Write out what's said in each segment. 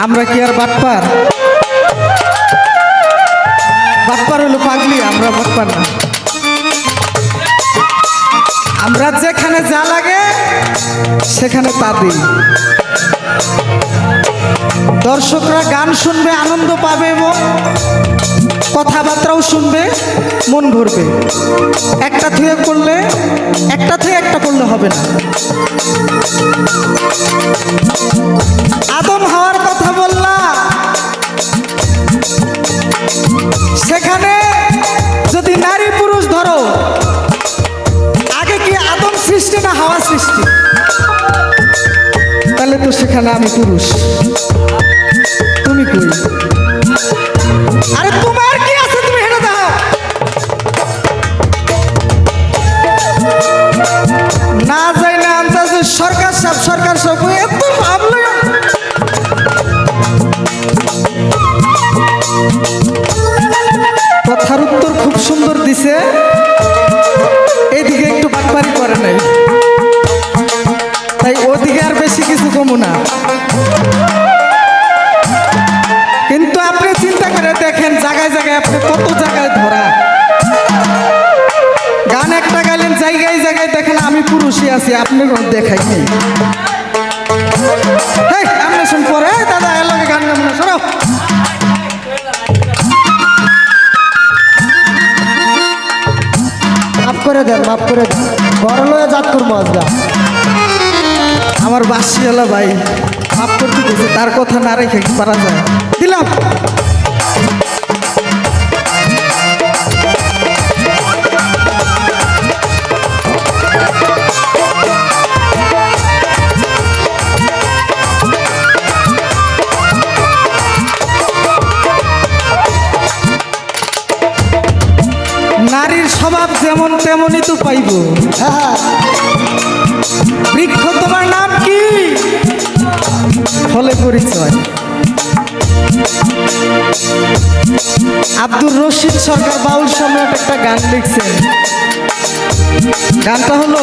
আমরা কি আর বাটপার? বাটপার হলো পাগলি, আমরা বাটপার না। আমরা যেখানে যা লাগে সেখানে তা দিই। দর্শকরা গান শুনবে, আনন্দ পাবে এবং কথাবার্তাও শুনবে, মন ভরবে। একটা থেকে করলে একটা করলে হবে না। আদম হওয়ার কথা বললা, সেখানে যদি নারী পুরুষ ধরো, আগে কি আদম সৃষ্টি না হাওয়া সৃষ্টি? তাহলে তো সেখানে আমি পুরুষ, তুমি কই? আরে তোমার কি আছে, তুমি হেঁটে দাও। না যাই না আন্দাজ সরকার সব এত ভাবলো। কথার উত্তর খুব সুন্দর দিছে, এদিকে একটু বাটপারি করে নাই, তাই ওদিকে আর বেশি কিছু কমু না। কিন্তু আপনি চিন্তা করে দেখেন, জায়গায় জায়গায় আপনি কত জায়গায় ধরা গান একটা গাইলেন, জায়গায় জায়গায় দেখেন আমি পুরুষই আছি, আপনি দেখাই নেই। আপনি শুন পরে দাদা এলাকা গান গান না, সরো। মাফ করে দেন, মাফ করে দেন, বড় লয়ে জাত করবো আজকে। আমার বাসিওয়ালা ভাই মাফ করতে গেছে, তার কথা না রেখে কি পারা যায়? দিলাম। নারীর স্বভাব যেমন তেমনই তো পাইব। হ্যাঁ, বৃক্ষ তোমার নাম কি? ফলে পরিচয়। আব্দুর রশিদ সরকার বাউল সম্রাট একটা গান লিখছেন। গানটা হলো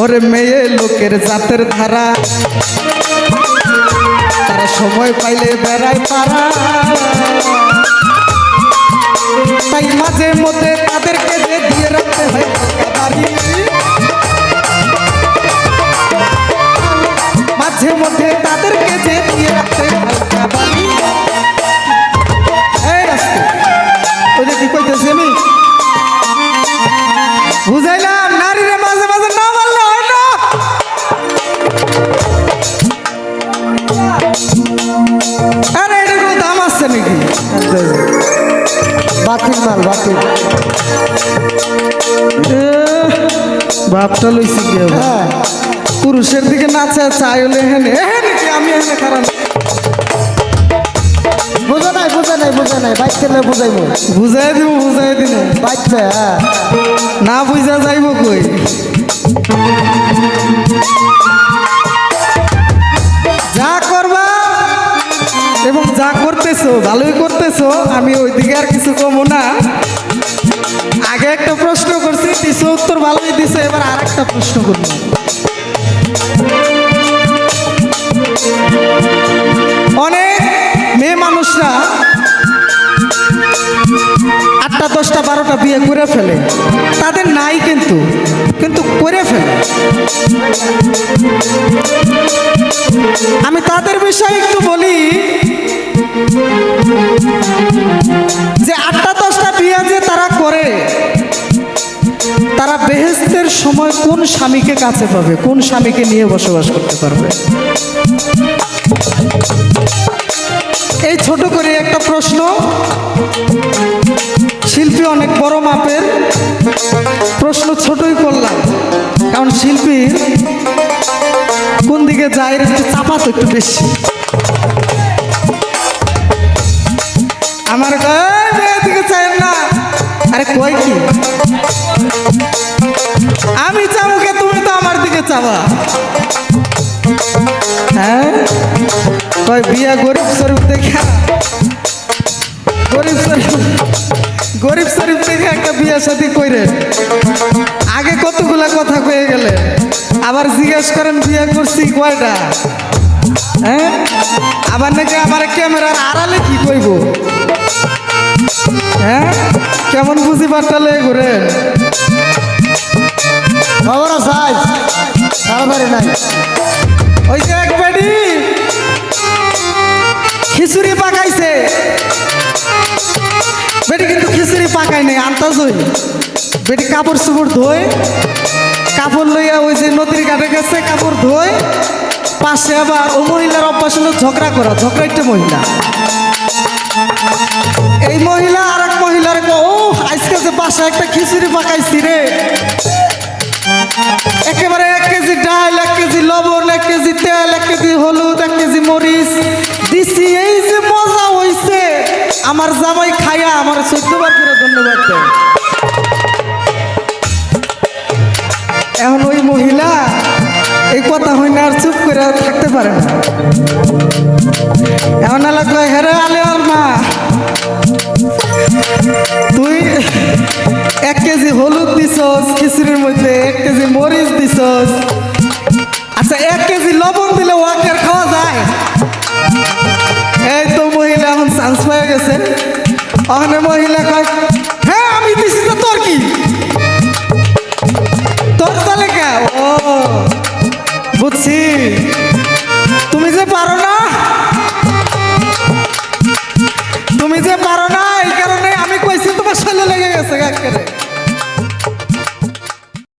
ওরে মেয়ে লোকের জাতের ধারা, তারা সময় পাইলে বেড়ায় পারা, তাই মাঝে মধ্যে তাদেরকে যে দিয়ে রাখতে হয় বাড়ি, মাঝে মধ্যে তাদেরকে যে দিয়ে রাখতে হয় বাড়ি। এই রাস্তা ওই যে কি কইতেছি আমি বুঝাইলাম, নারীরে মাঝে মাঝে না মারলে হয় না। আরে এটার কোনো দাম আছে নাকি? বাতিল মাল, বাতিল। ভাবটা লইছি কি হবে? হ্যাঁ, পুরুষের দিকে নাচা চাই হলে হেনে কি আমি এখানে খারাপ বুঝে নাই, বুঝে নাই, বুঝে নাই, বাইক খেলে বুঝাইব, বুঝাই দিব বাইকবে। হ্যাঁ, না বুঝা যাইব কই? যা করবা এবং যা করতেছো ভালোই করতেছো, আমি ওইদিকে আর কিছু কমো না। আগে একটা প্রশ্ন করছি, দিছো উত্তর ভালোই দিছে, এবার আর একটা প্রশ্ন করবো। অনেক মেয়ে মানুষরা 8টা 10টা 12টা বিয়ে করে ফেলে, তাদের নাই কিন্তু কিন্তু করে ফেলে। আমি তাদের বিষয়ে একটু বলি যে 8টা 10টা বিয়ে যে তারা করে, তারা বেহেশতের সময় কোন স্বামীকে কাছে পাবে, কোন স্বামীকে নিয়ে বসবাস করতে পারবে? এই ছোট করে একটা প্রশ্ন, শিল্পী অনেক বড় মাপের প্রশ্ন ছোটই করলাম, কারণ শিল্পীর কোন দিকে যায় একটু চাপা তো একটু বেশি। আমার দিকে চাই না, আরে কই কি আমি চাবুকে, তুমি তো আমার দিকে চাবা। হ্যাঁ, কয় বিয়া গরিব শরীফ দেখা, গরিব শরীফ গরিব শরীফ থেকে একটা বিয়ে শাদী কইরে আগে কতগুলা কথা কয়ে গেলে আবার জিজ্ঞেস করেন বিয়ে করছি কয়টা, হ্যাঁ? আবার নাকি আমার ক্যামেরার আড়ালে কি কইব, হ্যাঁ? কেমন বুঝি পাঠালে ঘুরেন? খবর আছে তাড়াতাড়ি নাই। ওই যে এক বেডি খিচুড়ি পাকাইছে, বেটি কিন্তু খিচুড়ি পাকাই নাই, আন্তাজই বেটি কাপড় চোপড় ধোয়, কাপড় লইয়া ওই যে নদীর ঘাটে গেছে কাপড় ধোয়, পাশে আবার ও মহিলার অভ্যাস হলো ঝগড়া করা, ঝগড়া একটা মহিলা। এই মহিলা আর এক মহিলার ও আজকে যে বাসায় একটা খিচুড়ি পাকাইছি রে, একেবারে 1 কেজি ডাল, 1 কেজি লবণ, 1 কেজি তেল, 1 কেজি হলুদ, 1 কেজি মরিচ দিছি, এই যে মজা হইছে আমার জামাই খাইয়া আমার 14 বার করে ধন্যবাদ দেয়। এখন ওই মহিলা এই কথা হইনা আর চুপ করে থাকতে পারে না, এমন লাগলো হেরে আলে আর মা তুই 1 কেজি হলুদ দিছস খিচুড়ির মধ্যে, 1 কেজি মরিচ দিছস, আচ্ছা 1 কেজি লবণ দিলে ওয়াকের খাওয়া যায়? এই তো মহিলা এখন চান্স পেয়ে গেছে, ওখানে মহিলা কয়